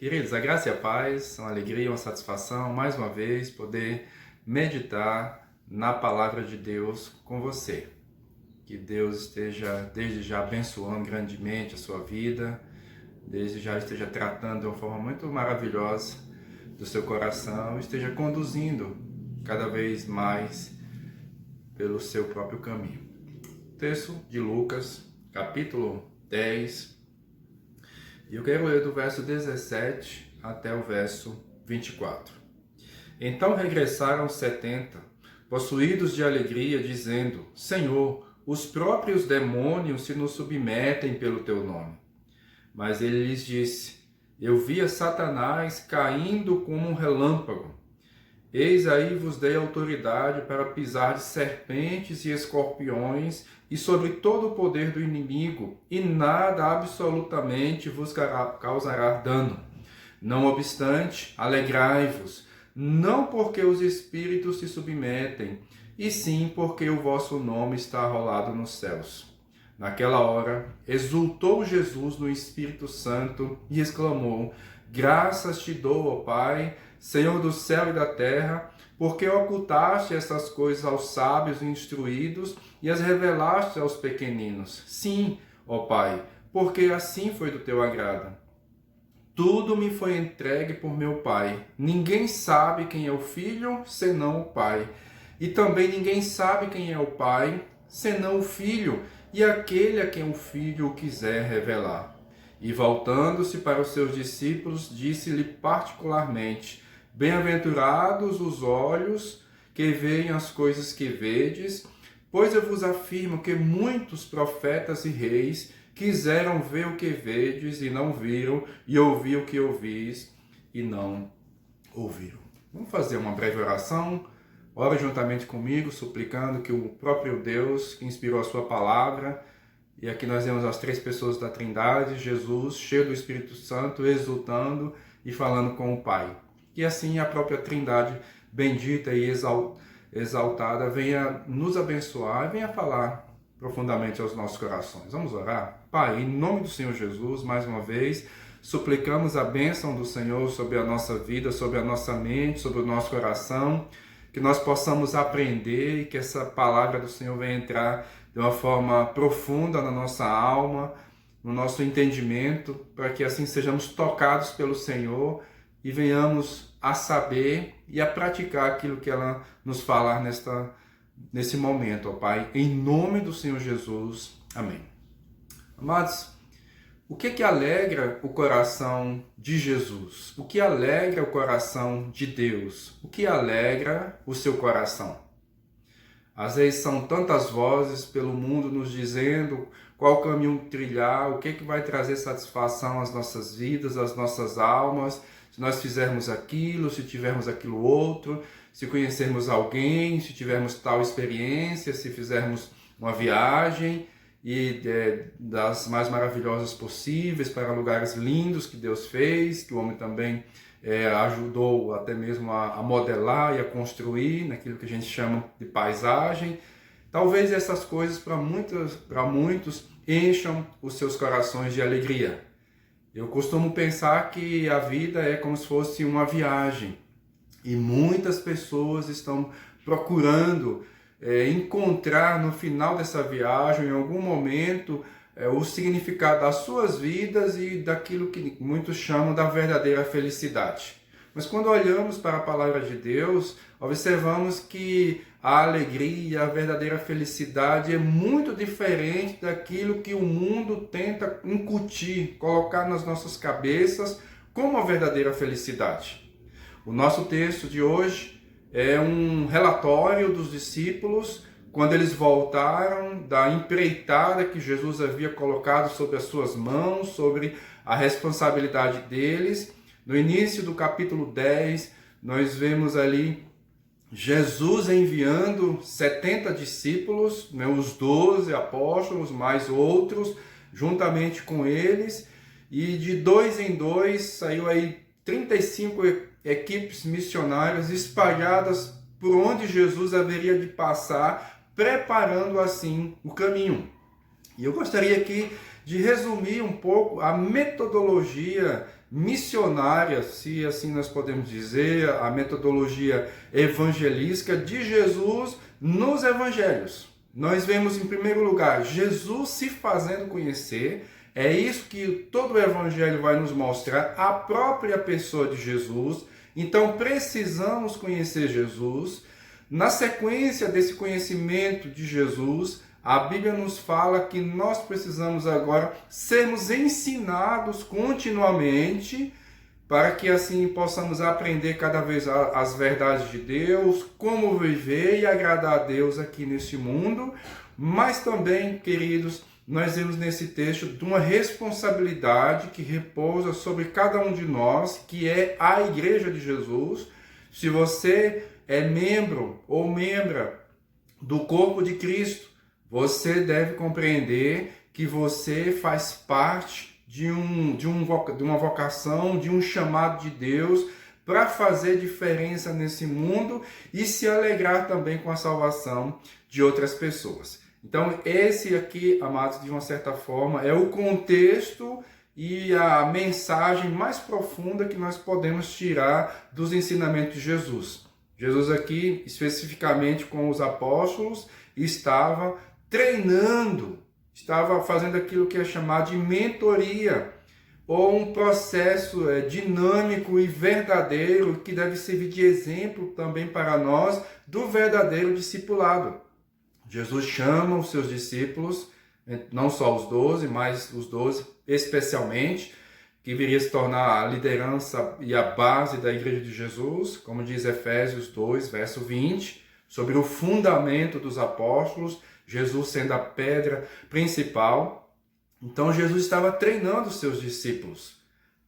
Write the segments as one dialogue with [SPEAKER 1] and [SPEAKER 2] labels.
[SPEAKER 1] Queridos, a graça e a paz, uma alegria, uma satisfação, mais uma vez, poder meditar na palavra de Deus com você. Que Deus esteja, desde já, abençoando grandemente a sua vida, desde já esteja tratando de uma forma muito maravilhosa do seu coração, esteja conduzindo cada vez mais pelo seu próprio caminho. Texto de Lucas, capítulo 10. E eu quero ler do verso 17 até o verso 24. Então regressaram 70, possuídos de alegria, dizendo: Senhor, os próprios demônios se nos submetem pelo teu nome. Mas ele lhes disse: Eu via Satanás caindo como um relâmpago. Eis aí vos dei autoridade para pisar de serpentes e escorpiões e sobre todo o poder do inimigo, e nada absolutamente vos causará dano. Não obstante, alegrai-vos, não porque os espíritos se submetem, e sim porque o vosso nome está arrolado nos céus. Naquela hora, exultou Jesus no Espírito Santo e exclamou: Graças te dou, ó Pai, Senhor do céu e da terra, porque ocultaste estas coisas aos sábios e instruídos e as revelaste aos pequeninos. Sim, ó Pai, porque assim foi do teu agrado. Tudo me foi entregue por meu Pai. Ninguém sabe quem é o Filho, senão o Pai. E também ninguém sabe quem é o Pai, senão o Filho, e aquele a quem o Filho o quiser revelar. E voltando-se para os seus discípulos, disse-lhe particularmente: Bem-aventurados os olhos que veem as coisas que vedes, pois eu vos afirmo que muitos profetas e reis quiseram ver o que vedes e não viram, e ouvir o que ouvis e não ouviram. Vamos fazer uma breve oração. Ora juntamente comigo, suplicando que o próprio Deus, que inspirou a sua palavra, e aqui nós vemos as três pessoas da Trindade, Jesus, cheio do Espírito Santo, exultando e falando com o Pai. Que assim a própria Trindade bendita e exaltada venha nos abençoar e venha falar profundamente aos nossos corações. Vamos orar? Pai, em nome do Senhor Jesus, mais uma vez, suplicamos a bênção do Senhor sobre a nossa vida, sobre a nossa mente, sobre o nosso coração, que nós possamos aprender e que essa palavra do Senhor venha entrar de uma forma profunda na nossa alma, no nosso entendimento, para que assim sejamos tocados pelo Senhor e venhamos a saber e a praticar aquilo que ela nos falar nesse momento, ó Pai, em nome do Senhor Jesus. Amém. Amados, o que alegra o coração de Jesus? O que alegra o coração de Deus? O que alegra o seu coração? Às vezes são tantas vozes pelo mundo nos dizendo qual caminho trilhar, o que vai trazer satisfação às nossas vidas, às nossas almas, se nós fizermos aquilo, se tivermos aquilo outro, se conhecermos alguém, se tivermos tal experiência, se fizermos uma viagem e das mais maravilhosas possíveis para lugares lindos que Deus fez, que o homem também ajudou até mesmo a modelar e a construir naquilo que a gente chama de paisagem. Talvez essas coisas para muitos encham os seus corações de alegria. Eu costumo pensar que a vida é como se fosse uma viagem e muitas pessoas estão procurando encontrar no final dessa viagem, em algum momento, o significado das suas vidas e daquilo que muitos chamam da verdadeira felicidade. Mas quando olhamos para a palavra de Deus, observamos que a alegria, a verdadeira felicidade é muito diferente daquilo que o mundo tenta incutir, colocar nas nossas cabeças como a verdadeira felicidade. O nosso texto de hoje é um relatório dos discípulos quando eles voltaram da empreitada que Jesus havia colocado sobre as suas mãos, sobre a responsabilidade deles. No início do capítulo 10, nós vemos ali Jesus enviando 70 discípulos, os 12 apóstolos, mais outros, juntamente com eles, e de dois em dois saiu aí 35 equipes missionárias espalhadas por onde Jesus haveria de passar, preparando assim o caminho. E eu gostaria aqui de resumir um pouco a metodologia missionária, se assim nós podemos dizer, a metodologia evangelística de Jesus nos evangelhos. Nós vemos, em primeiro lugar, Jesus se fazendo conhecer. É isso que todo o evangelho vai nos mostrar, a própria pessoa de Jesus. Então precisamos conhecer Jesus. Na sequência desse conhecimento de Jesus, a Bíblia nos fala que nós precisamos agora sermos ensinados continuamente, para que assim possamos aprender cada vez as verdades de Deus, como viver e agradar a Deus aqui neste mundo. Mas também, queridos, nós vemos nesse texto de uma responsabilidade que repousa sobre cada um de nós, que é a Igreja de Jesus. Se você é membro ou membra do corpo de Cristo, você deve compreender que você faz parte de uma vocação, de um chamado de Deus para fazer diferença nesse mundo e se alegrar também com a salvação de outras pessoas. Então, esse aqui, amados, de uma certa forma, é o contexto e a mensagem mais profunda que nós podemos tirar dos ensinamentos de Jesus. Jesus aqui, especificamente com os apóstolos, estava treinando, estava fazendo aquilo que é chamado de mentoria, ou um processo dinâmico e verdadeiro que deve servir de exemplo também para nós do verdadeiro discipulado. Jesus chama os seus discípulos, não só os 12, mas os 12 especialmente, que viria se tornar a liderança e a base da Igreja de Jesus, como diz Efésios 2, verso 20, sobre o fundamento dos apóstolos, Jesus sendo a pedra principal. Então Jesus estava treinando os seus discípulos.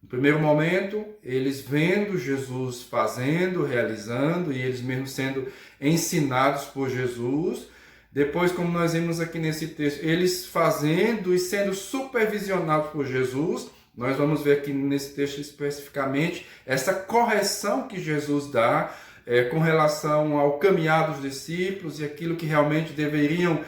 [SPEAKER 1] No primeiro momento, eles vendo Jesus fazendo, realizando, e eles mesmos sendo ensinados por Jesus. Depois, como nós vimos aqui nesse texto, eles fazendo e sendo supervisionados por Jesus. Nós vamos ver aqui nesse texto especificamente essa correção que Jesus dá com relação ao caminhar dos discípulos e aquilo que realmente deveriam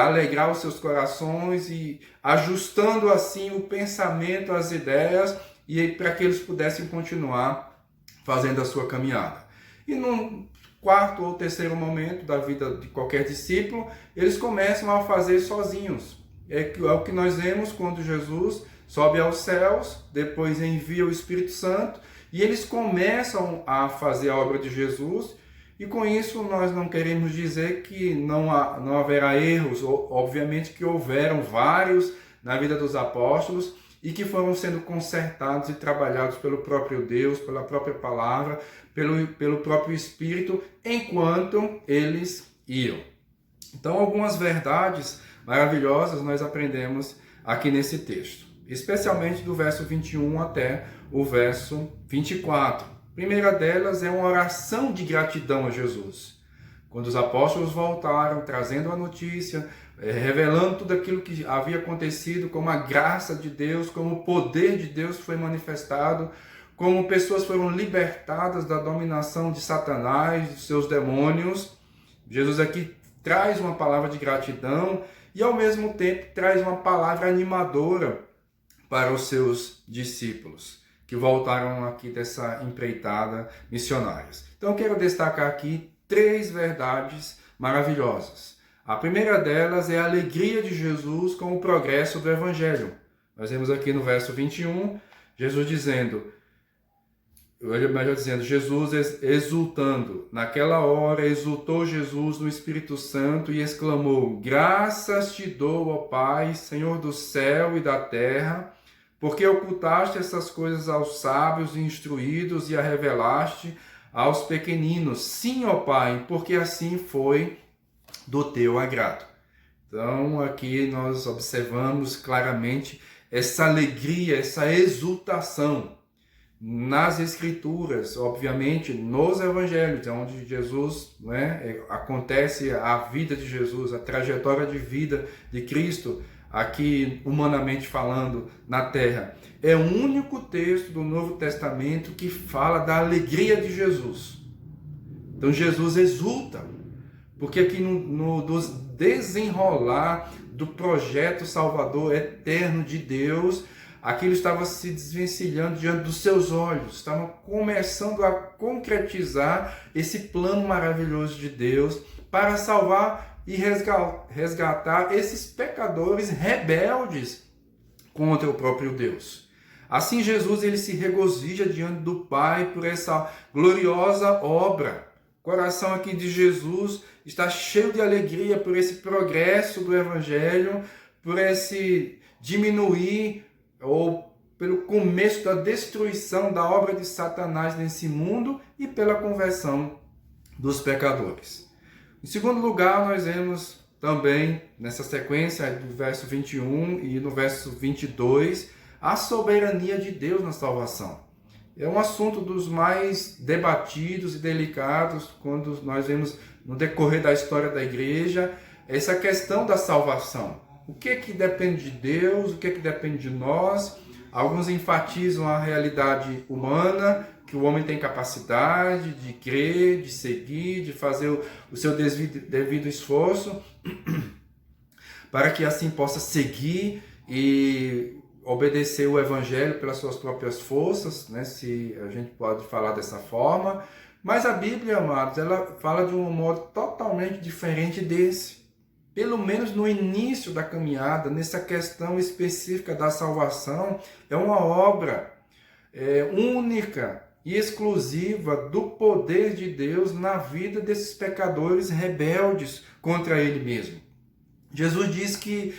[SPEAKER 1] alegrar os seus corações, e ajustando assim o pensamento, as ideias, e para que eles pudessem continuar fazendo a sua caminhada. E num quarto ou terceiro momento da vida de qualquer discípulo, eles começam a fazer sozinhos. É o que nós vemos quando Jesus sobe aos céus, depois envia o Espírito Santo, e eles começam a fazer a obra de Jesus. E com isso nós não queremos dizer que não haverá erros. Obviamente que houveram vários na vida dos apóstolos e que foram sendo consertados e trabalhados pelo próprio Deus, pela própria palavra, pelo próprio Espírito, enquanto eles iam. Então, algumas verdades maravilhosas nós aprendemos aqui nesse texto, especialmente do verso 21 até o verso 24. A primeira delas é uma oração de gratidão a Jesus. Quando os apóstolos voltaram, trazendo a notícia, revelando tudo aquilo que havia acontecido, como a graça de Deus, como o poder de Deus foi manifestado, como pessoas foram libertadas da dominação de Satanás, dos seus demônios. Jesus aqui traz uma palavra de gratidão e, ao mesmo tempo, traz uma palavra animadora para os seus discípulos, que voltaram aqui dessa empreitada missionárias. Então, eu quero destacar aqui 3 verdades maravilhosas. A primeira delas é a alegria de Jesus com o progresso do Evangelho. Nós vemos aqui no verso 21, Jesus exultando. Naquela hora exultou Jesus no Espírito Santo e exclamou: graças te dou, ó Pai, Senhor do céu e da terra, porque ocultaste essas coisas aos sábios e instruídos e a revelaste aos pequeninos. Sim, ó Pai, porque assim foi do teu agrado. Então, aqui nós observamos claramente essa alegria, essa exultação nas Escrituras, obviamente nos Evangelhos, onde Jesus, acontece a vida de Jesus, a trajetória de vida de Cristo, aqui humanamente falando, na Terra. É o único texto do Novo Testamento que fala da alegria de Jesus. Então Jesus exulta, porque aqui no desenrolar do projeto salvador eterno de Deus, aquilo estava se desvencilhando diante dos seus olhos, estavam começando a concretizar esse plano maravilhoso de Deus para salvar e resgatar esses pecadores rebeldes contra o próprio Deus. Assim Jesus ele se regozija diante do Pai por essa gloriosa obra. O coração aqui de Jesus está cheio de alegria por esse progresso do Evangelho, por esse diminuir ou pelo começo da destruição da obra de Satanás nesse mundo e pela conversão dos pecadores. Em segundo lugar, nós vemos também, nessa sequência do verso 21 e no verso 22, a soberania de Deus na salvação. É um assunto dos mais debatidos e delicados quando nós vemos no decorrer da história da igreja essa questão da salvação. O que depende de Deus, o que depende de nós? Alguns enfatizam a realidade humana, que o homem tem capacidade de crer, de seguir, de fazer o seu devido esforço para que assim possa seguir e obedecer o Evangelho pelas suas próprias forças, né? Se a gente pode falar dessa forma. Mas a Bíblia, amados, ela fala de um modo totalmente diferente desse. Pelo menos no início da caminhada, nessa questão específica da salvação, é uma obra única e exclusiva do poder de Deus na vida desses pecadores rebeldes contra Ele mesmo. Jesus diz que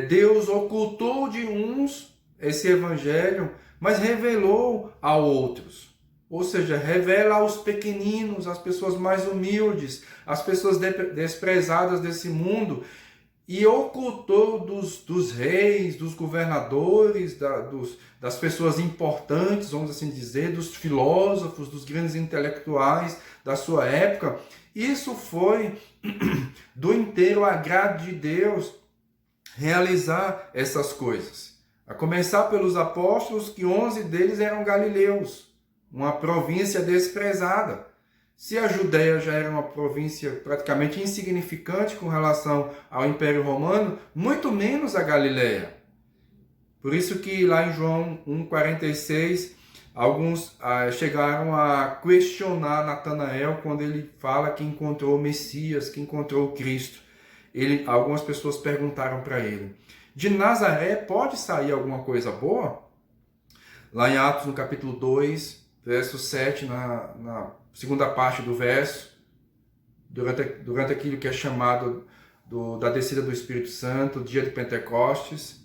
[SPEAKER 1] Deus ocultou de uns esse evangelho, mas revelou a outros. Ou seja, revela aos pequeninos, às pessoas mais humildes, às pessoas desprezadas desse mundo, e ocultou dos reis, dos governadores, das pessoas importantes, vamos assim dizer, dos filósofos, dos grandes intelectuais da sua época. Isso foi do inteiro agrado de Deus realizar essas coisas. A começar pelos apóstolos, que 11 deles eram galileus, uma província desprezada. Se a Judéia já era uma província praticamente insignificante com relação ao Império Romano, muito menos a Galileia. Por isso que lá em João 1,46, alguns chegaram a questionar Natanael quando ele fala que encontrou o Messias, que encontrou o Cristo. Algumas pessoas perguntaram para ele: de Nazaré pode sair alguma coisa boa? Lá em Atos, no capítulo 2, verso 7, na segunda parte do verso, durante aquilo que é chamado da descida do Espírito Santo, dia de Pentecostes,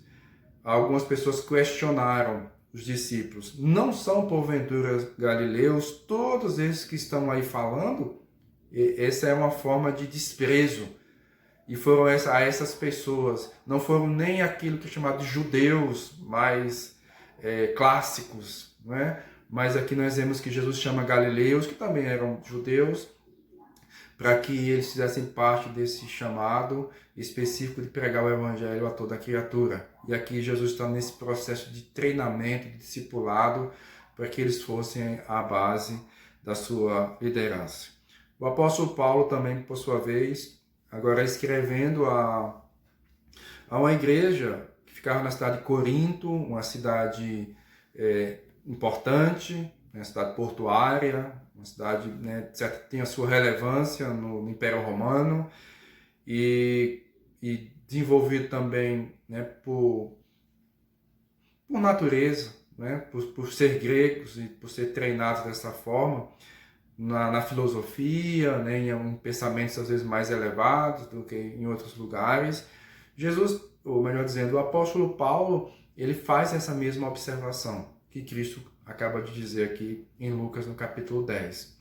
[SPEAKER 1] algumas pessoas questionaram os discípulos: não são porventura galileus todos esses que estão aí falando? Essa é uma forma de desprezo. E foram a essas pessoas, não foram nem aquilo que é chamado de judeus mais clássicos, não é? Mas aqui nós vemos que Jesus chama galileus, que também eram judeus, para que eles fizessem parte desse chamado específico de pregar o evangelho a toda criatura. E aqui Jesus está nesse processo de treinamento, de discipulado, para que eles fossem a base da sua liderança. O apóstolo Paulo também, por sua vez, agora escrevendo a uma igreja que ficava na cidade de Corinto, uma cidade importante, uma cidade portuária, uma cidade, né, que tinha sua relevância no Império Romano e desenvolvido também, né, por natureza, né, por ser gregos e por ser treinados dessa forma, na filosofia, né, em pensamentos às vezes mais elevados do que em outros lugares. Jesus, ou melhor dizendo, o apóstolo Paulo, ele faz essa mesma observação que Cristo acaba de dizer aqui em Lucas, no capítulo 10.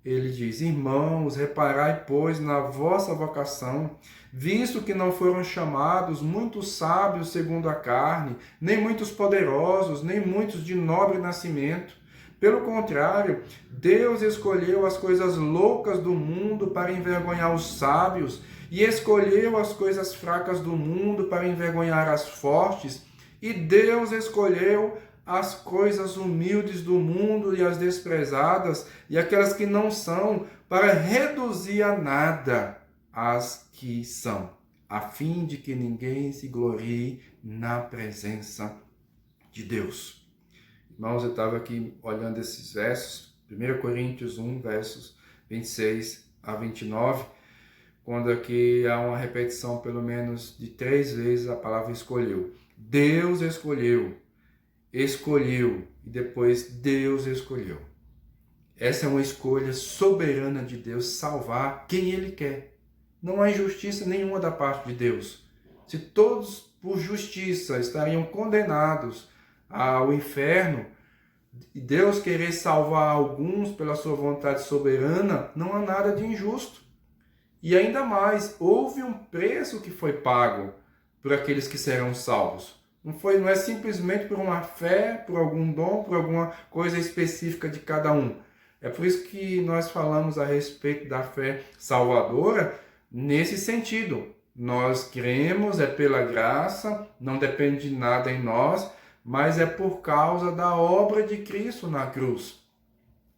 [SPEAKER 1] Ele diz: irmãos, reparai, pois, na vossa vocação, visto que não foram chamados muitos sábios segundo a carne, nem muitos poderosos, nem muitos de nobre nascimento. Pelo contrário, Deus escolheu as coisas loucas do mundo para envergonhar os sábios, e escolheu as coisas fracas do mundo para envergonhar as fortes, e Deus escolheu as coisas humildes do mundo e as desprezadas, e aquelas que não são, para reduzir a nada as que são, a fim de que ninguém se glorie na presença de Deus. Irmãos, eu estava aqui olhando esses versos, 1 Coríntios 1, versos 26 a 29, quando aqui há uma repetição pelo menos de 3 vezes a palavra escolheu. Deus escolheu, escolheu e depois Deus escolheu. Essa é uma escolha soberana de Deus, salvar quem Ele quer. Não há injustiça nenhuma da parte de Deus. Se todos por justiça estariam condenados ao inferno, e Deus querer salvar alguns pela sua vontade soberana, não há nada de injusto. E ainda mais, houve um preço que foi pago por aqueles que serão salvos. Não é simplesmente por uma fé, por algum dom, por alguma coisa específica de cada um. É por isso que nós falamos a respeito da fé salvadora nesse sentido. Nós cremos, é pela graça, não depende de nada em nós, mas é por causa da obra de Cristo na cruz.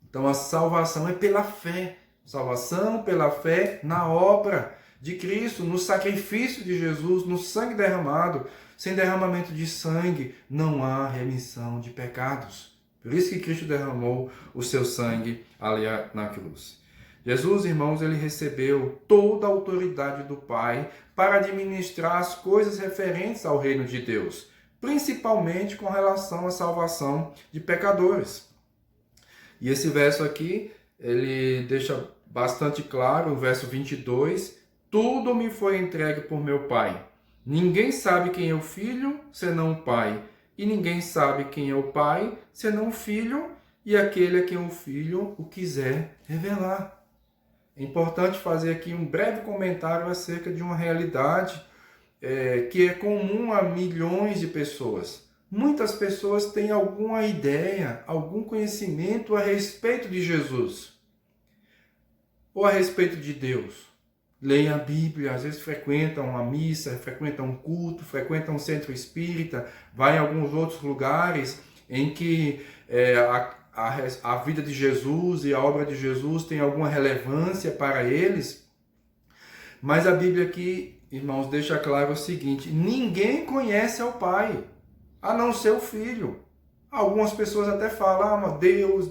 [SPEAKER 1] Então a salvação é pela fé. Salvação pela fé na obra de Cristo, no sacrifício de Jesus, no sangue derramado. Sem derramamento de sangue não há remissão de pecados. Por isso que Cristo derramou o seu sangue ali na cruz. Jesus, irmãos, ele recebeu toda a autoridade do Pai para administrar as coisas referentes ao reino de Deus, principalmente com relação à salvação de pecadores. E esse verso aqui, ele deixa bastante claro, o verso 22, tudo me foi entregue por meu Pai. Ninguém sabe quem é o Filho, senão o Pai. E ninguém sabe quem é o Pai, senão o Filho, e aquele a quem o Filho o quiser revelar. É importante fazer aqui um breve comentário acerca de uma realidade que é comum a milhões de pessoas. Muitas pessoas têm alguma ideia, algum conhecimento a respeito de Jesus ou a respeito de Deus. Leem a Bíblia, às vezes frequentam a missa, frequentam um culto, frequentam um centro espírita, vai em alguns outros lugares em que a vida de Jesus e a obra de Jesus tem alguma relevância para eles. Mas a Bíblia aqui, irmãos, deixa claro o seguinte: ninguém conhece ao Pai, a não ser o Filho. Algumas pessoas até falam, Deus,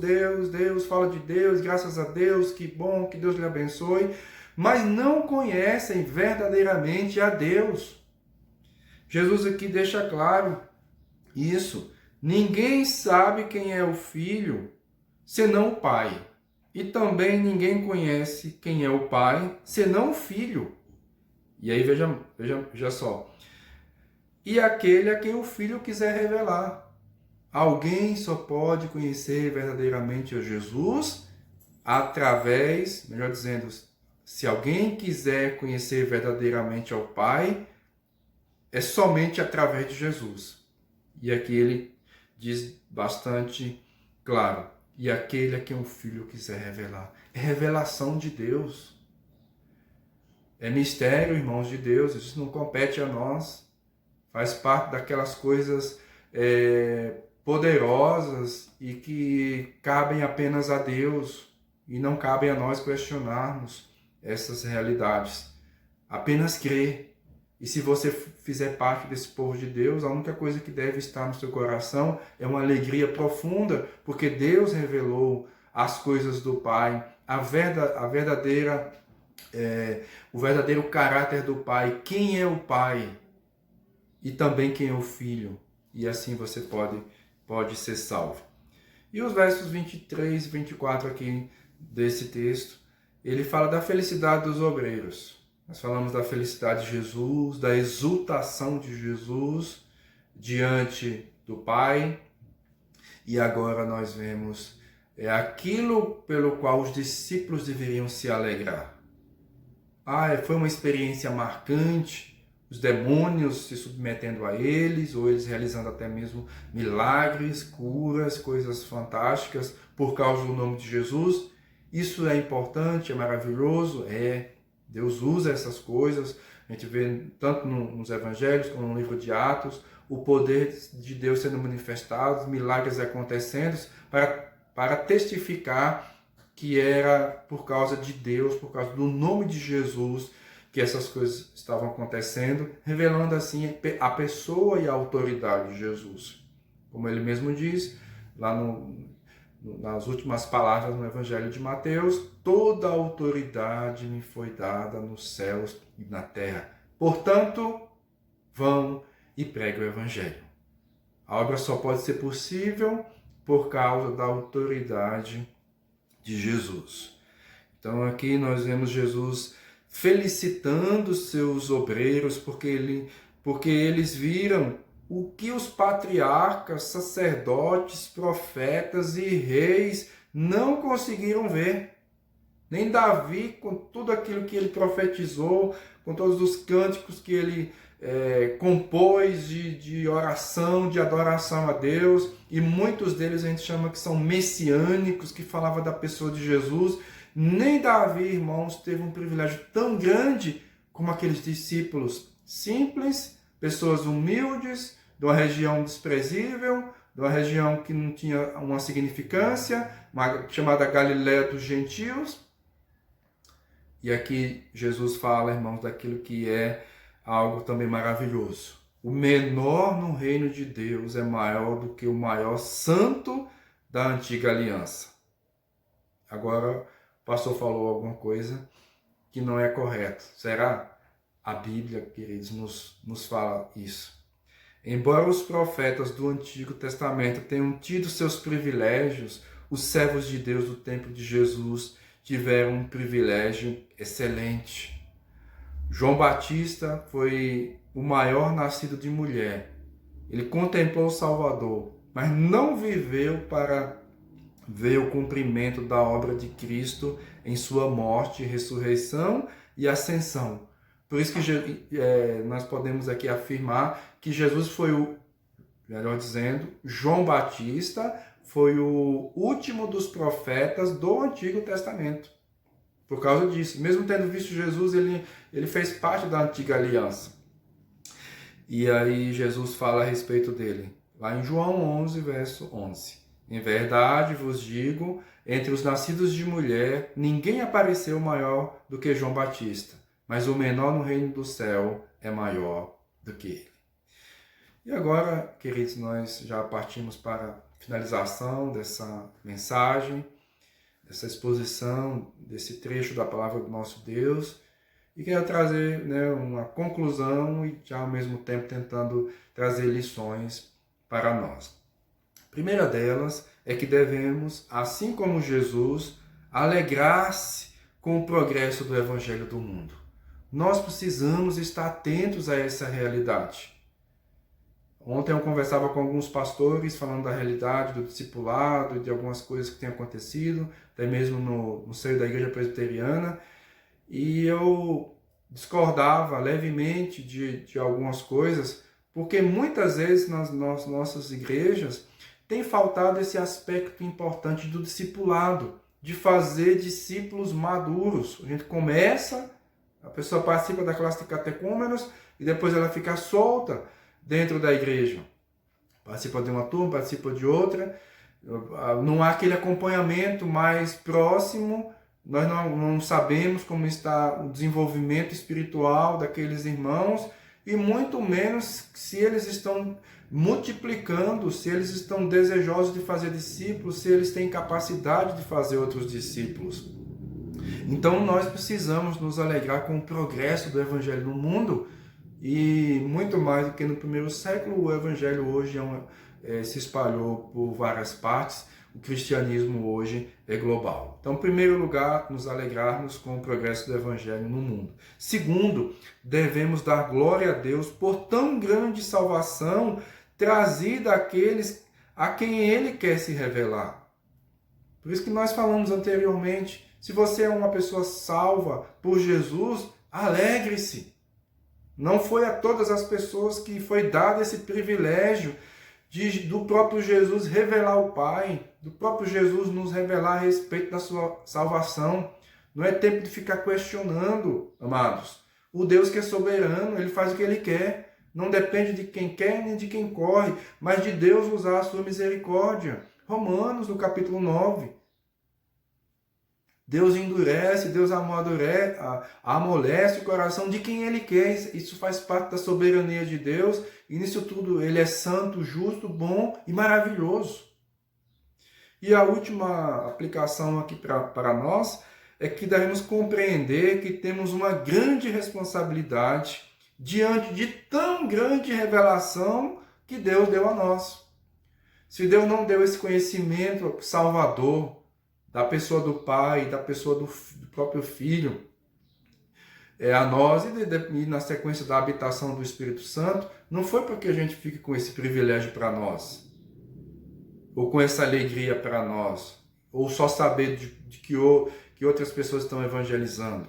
[SPEAKER 1] fala de Deus, graças a Deus, que bom, que Deus lhe abençoe, mas não conhecem verdadeiramente a Deus. Jesus aqui deixa claro isso. Ninguém sabe quem é o Filho, senão o Pai. E também ninguém conhece quem é o Pai, senão o Filho. E aí veja só. E aquele a quem o Filho quiser revelar. Alguém só pode conhecer verdadeiramente o Jesus através, melhor dizendo, se alguém quiser conhecer verdadeiramente ao Pai, é somente através de Jesus. E aqui ele diz bastante claro, e aquele a quem o Filho quiser revelar. É revelação de Deus. É mistério, irmãos de Deus, isso não compete a nós. Faz parte daquelas coisas poderosas e que cabem apenas a Deus e não cabem a nós questionarmos essas realidades. Apenas crer. E se você fizer parte desse povo de Deus, a única coisa que deve estar no seu coração é uma alegria profunda, porque Deus revelou as coisas do Pai, o verdadeiro caráter do Pai, quem é o Pai e também quem é o Filho. E assim você pode ser salvo. E os versos 23 e 24 aqui desse texto, ele fala da felicidade dos obreiros. Nós falamos da felicidade de Jesus, da exultação de Jesus diante do Pai. E agora nós vemos aquilo pelo qual os discípulos deveriam se alegrar. Foi uma experiência marcante, os demônios se submetendo a eles, ou eles realizando até mesmo milagres, curas, coisas fantásticas por causa do nome de Jesus. Isso é importante, é maravilhoso, Deus usa essas coisas. A gente vê tanto nos evangelhos como no livro de Atos, o poder de Deus sendo manifestado, milagres acontecendo, para testificar que era por causa de Deus, por causa do nome de Jesus, que essas coisas estavam acontecendo, revelando assim a pessoa e a autoridade de Jesus. Como ele mesmo diz, lá nas últimas palavras no Evangelho de Mateus, toda a autoridade me foi dada nos céus e na terra. Portanto, vão e preguem o Evangelho. A obra só pode ser possível por causa da autoridade de Jesus. Então aqui nós vemos Jesus felicitando seus obreiros porque eles viram o que os patriarcas, sacerdotes, profetas e reis não conseguiram ver. Nem Davi, com tudo aquilo que ele profetizou, com todos os cânticos que ele compôs de oração, de adoração a Deus, e muitos deles a gente chama que são messiânicos, que falava da pessoa de Jesus. Nem Davi, irmãos, teve um privilégio tão grande como aqueles discípulos simples, pessoas humildes, de uma região desprezível, de uma região que não tinha uma significância, chamada Galiléia dos Gentios. E aqui Jesus fala, irmãos, daquilo que é algo também maravilhoso. O menor no reino de Deus é maior do que o maior santo da antiga aliança. Agora, o pastor falou alguma coisa que não é correto. Será? A Bíblia, queridos, nos fala isso. Embora os profetas do Antigo Testamento tenham tido seus privilégios, os servos de Deus do tempo de Jesus tiveram um privilégio excelente. João Batista foi o maior nascido de mulher. Ele contemplou o Salvador, mas não viveu para ver o cumprimento da obra de Cristo em sua morte, ressurreição e ascensão. Por isso que nós podemos aqui afirmar que Jesus foi melhor dizendo, João Batista foi o último dos profetas do Antigo Testamento. Por causa disso, mesmo tendo visto Jesus, ele fez parte da antiga aliança. E aí Jesus fala a respeito dele, lá em João 11, verso 11. Em verdade vos digo, entre os nascidos de mulher, ninguém apareceu maior do que João Batista, mas o menor no reino do céu é maior do que ele. E agora, queridos, nós já partimos para a finalização dessa mensagem, dessa exposição, desse trecho da palavra do nosso Deus, e quero trazer uma conclusão e já ao mesmo tempo tentando trazer lições para nós. A primeira delas é que devemos, assim como Jesus, alegrar-se com o progresso do Evangelho do mundo. Nós precisamos estar atentos a essa realidade. Ontem eu conversava com alguns pastores falando da realidade do discipulado, de algumas coisas que têm acontecido, até mesmo no seio da igreja presbiteriana, e eu discordava levemente de algumas coisas, porque muitas vezes nas nossas igrejas tem faltado esse aspecto importante do discipulado, de fazer discípulos maduros. A gente começa, a pessoa participa da classe de catecúmenos e depois ela fica solta dentro da igreja. Participa de uma turma, participa de outra. Não há aquele acompanhamento mais próximo. Nós não sabemos como está o desenvolvimento espiritual daqueles irmãos e muito menos se eles estão multiplicando, se eles estão desejosos de fazer discípulos, se eles têm capacidade de fazer outros discípulos. Então nós precisamos nos alegrar com o progresso do Evangelho no mundo e muito mais do que no primeiro século, o Evangelho hoje se espalhou por várias partes, o cristianismo hoje é global. Então, em primeiro lugar, nos alegrarmos com o progresso do Evangelho no mundo. Segundo, devemos dar glória a Deus por tão grande salvação trazida àqueles a quem Ele quer se revelar. Por isso que nós falamos anteriormente, se você é uma pessoa salva por Jesus, alegre-se. Não foi a todas as pessoas que foi dado esse privilégio do próprio Jesus revelar o Pai, do próprio Jesus nos revelar a respeito da sua salvação. Não é tempo de ficar questionando, amados. O Deus que é soberano, Ele faz o que Ele quer. Não depende de quem quer nem de quem corre, mas de Deus usar a sua misericórdia. Romanos, no capítulo 9. Deus endurece, Deus amolece o coração de quem Ele quer. Isso faz parte da soberania de Deus e nisso tudo ele é santo, justo, bom e maravilhoso. E a última aplicação aqui para nós é que devemos compreender que temos uma grande responsabilidade diante de tão grande revelação que Deus deu a nós. Se Deus não deu esse conhecimento salvador da pessoa do Pai, da pessoa do próprio Filho, a nós e na sequência da habitação do Espírito Santo, não foi porque a gente fique com esse privilégio para nós, ou com essa alegria para nós, ou só saber de que outras pessoas estão evangelizando.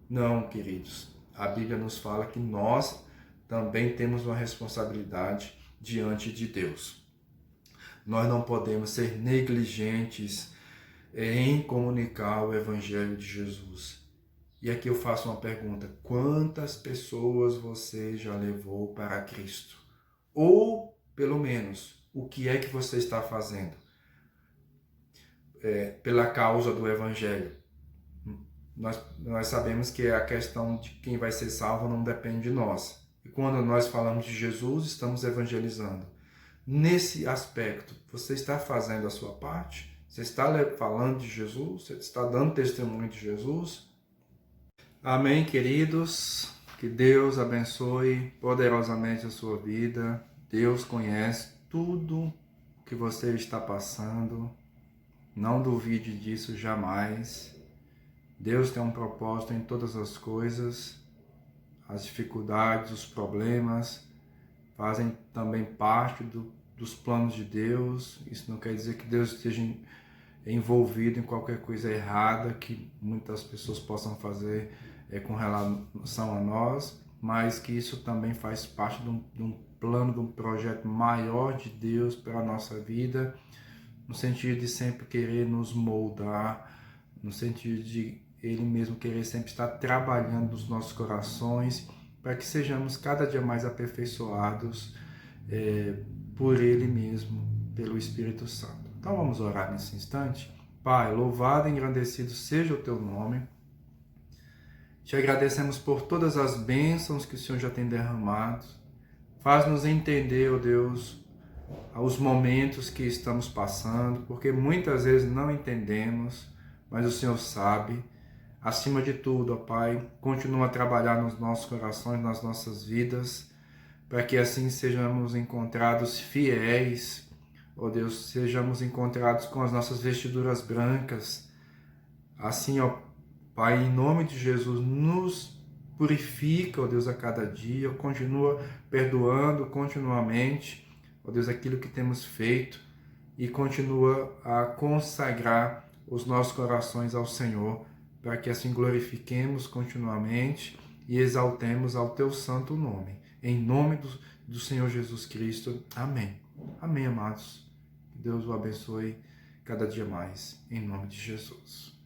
[SPEAKER 1] Não, queridos. A Bíblia nos fala que nós também temos uma responsabilidade diante de Deus. Nós não podemos ser negligentes em comunicar o Evangelho de Jesus. E aqui eu faço uma pergunta: quantas pessoas você já levou para Cristo? Ou, pelo menos, o que é que você está fazendo pela causa do Evangelho? Nós sabemos que a questão de quem vai ser salvo não depende de nós. E quando nós falamos de Jesus, estamos evangelizando. Nesse aspecto, você está fazendo a sua parte? Você está falando de Jesus? Você está dando testemunho de Jesus? Amém, queridos? Que Deus abençoe poderosamente a sua vida. Deus conhece tudo que você está passando. Não duvide disso jamais. Deus tem um propósito em todas as coisas. As dificuldades, os problemas fazem também parte dos planos de Deus. Isso não quer dizer que Deus esteja envolvido em qualquer coisa errada que muitas pessoas possam fazer com relação a nós, mas que isso também faz parte de um plano, de um projeto maior de Deus para a nossa vida, no sentido de sempre querer nos moldar, no sentido de Ele mesmo querer sempre estar trabalhando nos nossos corações, para que sejamos cada dia mais aperfeiçoados por Ele mesmo, pelo Espírito Santo. Então vamos orar nesse instante. Pai, louvado e engrandecido seja o Teu nome. Te agradecemos por todas as bênçãos que o Senhor já tem derramado. Faz-nos entender, ó Deus, os momentos que estamos passando, porque muitas vezes não entendemos, mas o Senhor sabe. Acima de tudo, ó Pai, continua a trabalhar nos nossos corações, nas nossas vidas, para que assim sejamos encontrados fiéis, ó Deus, sejamos encontrados com as nossas vestiduras brancas. Assim, ó Pai, em nome de Jesus, nos purifica, ó Deus, a cada dia, continua perdoando continuamente, ó Deus, aquilo que temos feito e continua a consagrar os nossos corações ao Senhor, para que assim glorifiquemos continuamente e exaltemos ao Teu santo nome. Em nome do Senhor Jesus Cristo. Amém. Amém, amados. Que Deus o abençoe cada dia mais. Em nome de Jesus.